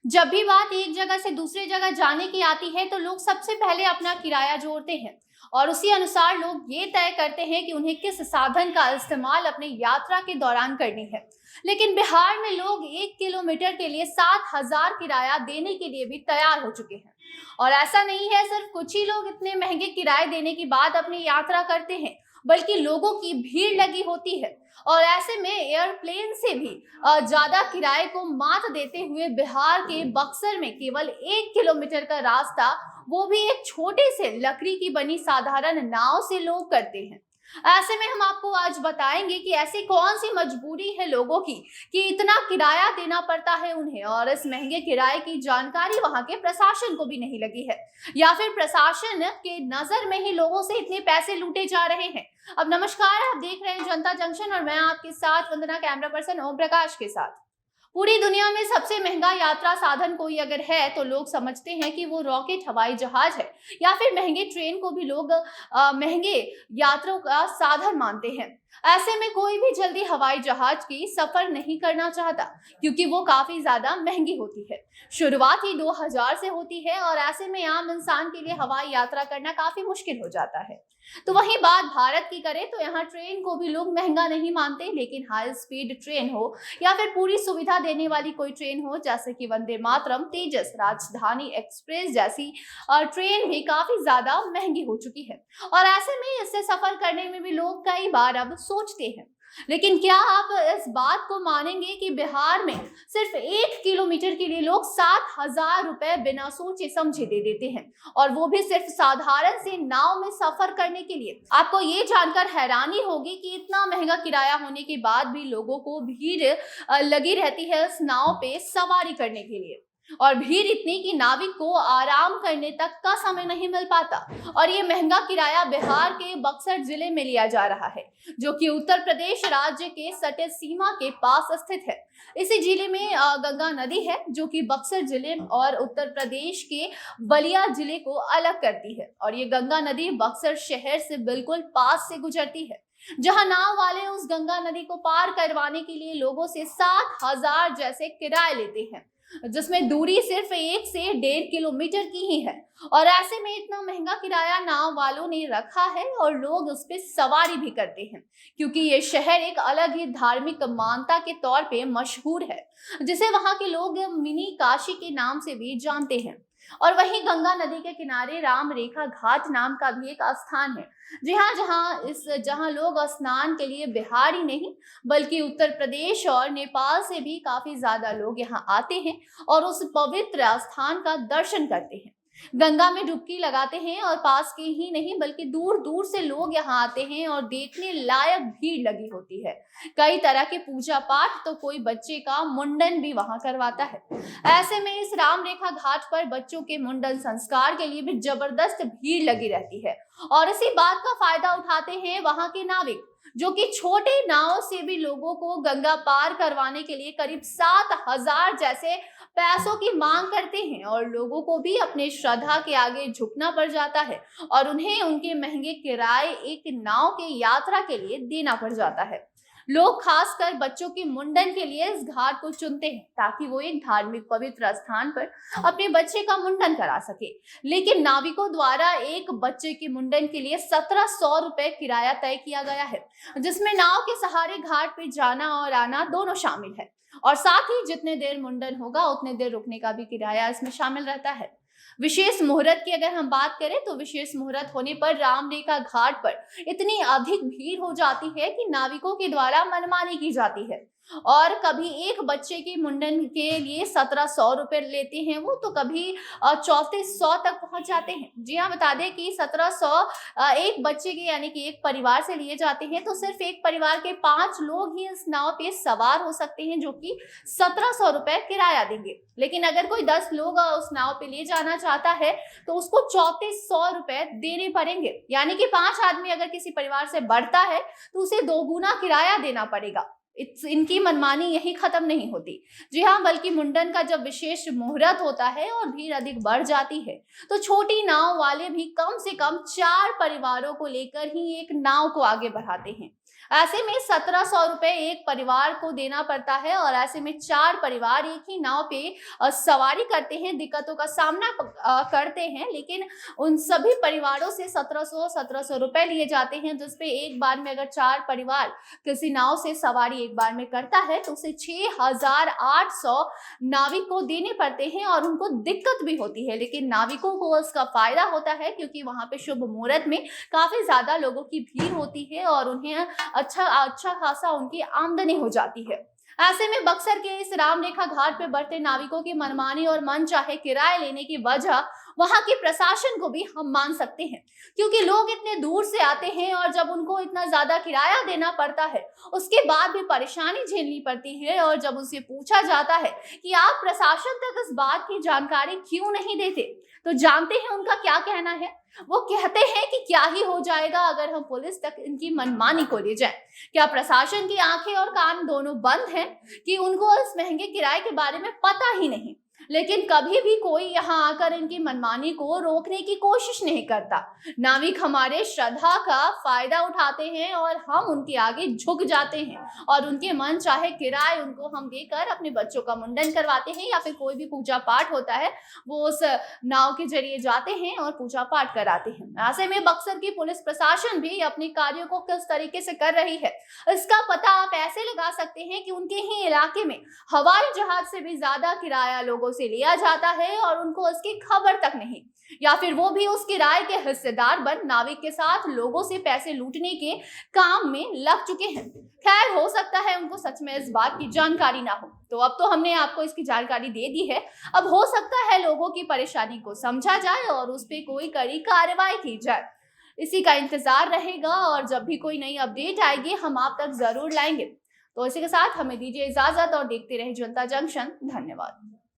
जब भी बात एक जगह से दूसरी जगह जाने की आती है तो लोग सबसे पहले अपना किराया जोड़ते हैं और उसी अनुसार लोग ये तय करते हैं कि उन्हें किस साधन का इस्तेमाल अपनी यात्रा के दौरान करनी है। लेकिन बिहार में लोग 1 किलोमीटर के लिए 7,000 किराया देने के लिए भी तैयार हो चुके हैं। और ऐसा नहीं है सिर्फ कुछ ही लोग इतने महंगे किराए देने के बाद अपनी यात्रा करते हैं, बल्कि लोगों की भीड़ लगी होती है। और ऐसे में एयरप्लेन से भी ज्यादा किराए को मात देते हुए बिहार के बक्सर में केवल 1 किलोमीटर का रास्ता, वो भी एक छोटे से लकड़ी की बनी साधारण नाव से लोग करते हैं। ऐसे में हम आपको आज बताएंगे कि ऐसी कौन सी मजबूरी है लोगों की कि इतना किराया देना पड़ता है उन्हें, और इस महंगे किराए की जानकारी वहां के प्रशासन को भी नहीं लगी है, या फिर प्रशासन के नजर में ही लोगों से इतने पैसे लूटे जा रहे हैं। अब नमस्कार, आप देख रहे हैं जनता जंक्शन और मैं आपके साथ वंदना, कैमरा पर्सन ओम प्रकाश के साथ। पूरी दुनिया में सबसे महंगा यात्रा साधन कोई अगर है तो लोग समझते हैं कि वो रॉकेट, हवाई जहाज है, या फिर महंगे ट्रेन को भी लोग महंगे यात्रा का साधन मानते हैं। ऐसे में कोई भी जल्दी हवाई जहाज की सफर नहीं करना चाहता, क्योंकि वो काफी ज्यादा महंगी होती है। शुरुआत ही 2000 से होती है और ऐसे में आम इंसान के लिए हवाई यात्रा करना काफी मुश्किल हो जाता है। तो वहीं बात भारत की करें तो यहाँ ट्रेन को भी लोग महंगा नहीं मानते, लेकिन हाई स्पीड ट्रेन हो या फिर पूरी सुविधा देने वाली कोई ट्रेन हो, जैसे कि वंदे मातरम, तेजस, राजधानी एक्सप्रेस जैसी ट्रेन भी काफी ज्यादा महंगी हो चुकी है। और ऐसे में इससे सफर करने में भी लोग कई बार अब सोचते हैं। लेकिन क्या आप इस बात को मानेंगे कि बिहार में सिर्फ 1 किलोमीटर के लिए लोग 7,000 रुपए बिना सोचे समझे दे देते हैं, और वो भी सिर्फ साधारण से नाव में सफर करने के लिए। आपको ये जानकर हैरानी होगी कि इतना महंगा किराया होने के बाद भी लोगों को भीड़ लगी रहती है इस नाव पे सवारी करने के लिए। और भीड़ इतनी कि नाविक को आराम करने तक का समय नहीं मिल पाता। और ये महंगा किराया बिहार के बक्सर जिले में लिया जा रहा है, जो कि उत्तर प्रदेश राज्य के सटे सीमा के पास स्थित है। इसी जिले में गंगा नदी है, जो कि बक्सर जिले और उत्तर प्रदेश के बलिया जिले को अलग करती है। और ये गंगा नदी बक्सर शहर से बिल्कुल पास से गुजरती है, जहां नाव वाले उस गंगा नदी को पार करवाने के लिए लोगों से 7,000 जैसे किराए लेते हैं, जिसमें दूरी सिर्फ 1 से 1.5 किलोमीटर की ही है। और ऐसे में इतना महंगा किराया नाव वालों ने रखा है और लोग उस पर सवारी भी करते हैं, क्योंकि ये शहर एक अलग ही धार्मिक मान्यता के तौर पे मशहूर है, जिसे वहां के लोग मिनी काशी के नाम से भी जानते हैं। और वहीं गंगा नदी के किनारे राम रेखा घाट नाम का भी एक स्थान है। जी हाँ, जहाँ लोग स्नान के लिए बिहार ही नहीं बल्कि उत्तर प्रदेश और नेपाल से भी काफी ज्यादा लोग यहाँ आते हैं और उस पवित्र स्थान का दर्शन करते हैं, गंगा में डुबकी लगाते हैं। और पास के ही नहीं बल्कि दूर दूर से लोग यहाँ आते हैं और देखने लायक भीड़ लगी होती है। कई तरह के पूजा पाठ, तो कोई बच्चे का मुंडन भी वहां करवाता है। ऐसे में इस राम रेखा घाट पर बच्चों के मुंडन संस्कार के लिए भी जबरदस्त भीड़ लगी रहती है। और इसी बात का फायदा उठाते हैं वहां के नाविक, जो कि छोटे नाव से भी लोगों को गंगा पार करवाने के लिए करीब 7,000 जैसे पैसों की मांग करते हैं। और लोगों को भी अपने श्रद्धा के आगे झुकना पड़ जाता है और उन्हें उनके महंगे किराए एक नाव के यात्रा के लिए देना पड़ जाता है। लोग खासकर बच्चों के मुंडन के लिए इस घाट को चुनते हैं, ताकि वो एक धार्मिक पवित्र स्थान पर अपने बच्चे का मुंडन करा सके। लेकिन नाविकों द्वारा एक बच्चे के मुंडन के लिए 1,700 रुपए किराया तय किया गया है, जिसमें नाव के सहारे घाट पे जाना और आना दोनों शामिल है। और साथ ही जितने देर मुंडन होगा उतने देर रुकने का भी किराया इसमें शामिल रहता है। विशेष मुहूर्त की अगर हम बात करें तो विशेष मुहूर्त होने पर रामरेखा घाट पर इतनी अधिक भीड़ हो जाती है कि नाविकों के द्वारा मनमानी की जाती है। और कभी एक बच्चे के मुंडन के लिए 1,700 रुपए लेते हैं वो, तो कभी 3,400 तक पहुंच जाते हैं। जी हाँ, बता दें कि 1,700 एक बच्चे के यानी कि एक परिवार से लिए जाते हैं, तो सिर्फ एक परिवार के 5 लोग ही इस नाव पे सवार हो सकते हैं, जो कि 1,700 रुपए किराया देंगे। लेकिन अगर कोई 10 लोग उस नाव पे ले जाना चाहता है तो उसको 3,400 रुपए देने पड़ेंगे, यानी कि 5 आदमी अगर किसी परिवार से बढ़ता है तो उसे 2 गुना किराया देना पड़ेगा। इनकी मनमानी यही खत्म नहीं होती। जी हाँ, बल्कि मुंडन का जब विशेष मुहूर्त होता है और भीड़ अधिक बढ़ जाती है, तो छोटी नाव वाले भी कम से कम 4 परिवारों को लेकर ही एक नाव को आगे बढ़ाते हैं। ऐसे में 1700 रुपए एक परिवार को देना पड़ता है और ऐसे में 4 परिवार एक ही नाव पे सवारी करते हैं, दिक्कतों का सामना करते हैं। लेकिन उन सभी परिवारों से 1700 रुपए लिए जाते हैं, जिसपे एक बार में अगर 4 परिवार किसी नाव से सवारी एक बार में करता है तो उसे 6800 नाविक को देने पड़ते हैं और उनको दिक्कत भी होती है। लेकिन नाविकों को इसका फायदा होता है क्योंकि वहां पे शुभ मुहूर्त में काफी ज्यादा लोगों की भीड़ होती है और उन्हें अच्छा खासा उनकी आमदनी हो जाती है। ऐसे में बक्सर के इस रामरेखा घाट पे बढ़ते नाविकों की मनमानी और मनचाहे किराए लेने की वजह वहां के प्रशासन को भी हम मान सकते हैं, क्योंकि लोग इतने दूर से आते हैं और जब उनको इतना ज्यादा किराया देना पड़ता है उसके बाद भी परेशानी झेलनी पड़ती है। और जब उनसे पूछा जाता है कि आप प्रशासन तक इस बात की जानकारी क्यों नहीं देते, तो जानते हैं उनका क्या कहना है। वो कहते हैं कि क्या ही हो जाएगा अगर हम पुलिस तक इनकी मनमानी को ले जाएं। क्या प्रशासन की आंखें और कान दोनों बंद हैं कि उनको इस महंगे किराए के बारे में पता ही नहीं। लेकिन कभी भी कोई यहाँ आकर इनकी मनमानी को रोकने की कोशिश नहीं करता। नाविक हमारे श्रद्धा का फायदा उठाते हैं और हम उनके आगे झुक जाते हैं और उनके मन चाहे किराए उनको हम देकर अपने बच्चों का मुंडन करवाते हैं या फिर कोई भी पूजा पाठ होता है वो उस नाव के जरिए जाते हैं और पूजा पाठ कराते हैं। ऐसे में बक्सर की पुलिस प्रशासन भी अपने कार्यों को किस तरीके से कर रही है इसका पता आप ऐसे लगा सकते हैं कि उनके ही इलाके में हवाई जहाज से भी ज्यादा किराया लोगों से लिया जाता है और उनको इसकी खबर तक नहीं, या फिर वो भी उस किराए के हिस्सेदार बन नाविक के साथ लोगों से पैसे लूटने के काम में लग चुके हैं। खैर, हो सकता है उनको सच में इस बात की जानकारी ना हो, तो अब तो हमने आपको इसकी जानकारी दे दी है। अब हो सकता है लोगों की परेशानी को समझा जाए और उस पर कोई कड़ी कार्रवाई की जाए। इसी का इंतजार रहेगा और जब भी कोई नई अपडेट आएगी हम आप तक जरूर लाएंगे। तो इसी के साथ हमें दीजिए इजाजत और देखते रहे जनता जंक्शन। धन्यवाद।